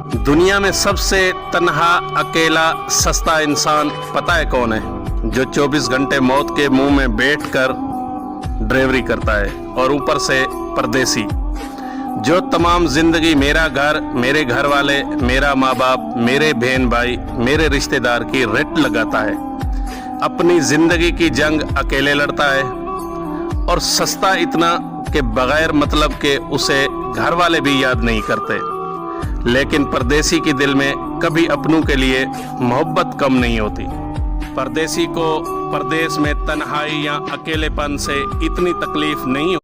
दुनिया में सबसे तन्हा, अकेला, सस्ता इंसान पता है कौन है? जो 24 घंटे मौत के मुंह में बैठकर ड्राइवरी करता है और ऊपर से परदेसी। जो तमाम जिंदगी मेरा घर, मेरे घर वाले, मेरा माँ बाप, मेरे बहन भाई, मेरे रिश्तेदार की रेट लगाता है। अपनी जिंदगी की जंग अकेले लड़ता है और सस्ता इतना कि बगैर मतलब के उसे घर वाले भी याद नहीं करते। लेकिन परदेसी के दिल में कभी अपनों के लिए मोहब्बत कम नहीं होती। परदेसी को परदेश में तन्हाई या अकेलेपन से इतनी तकलीफ नहीं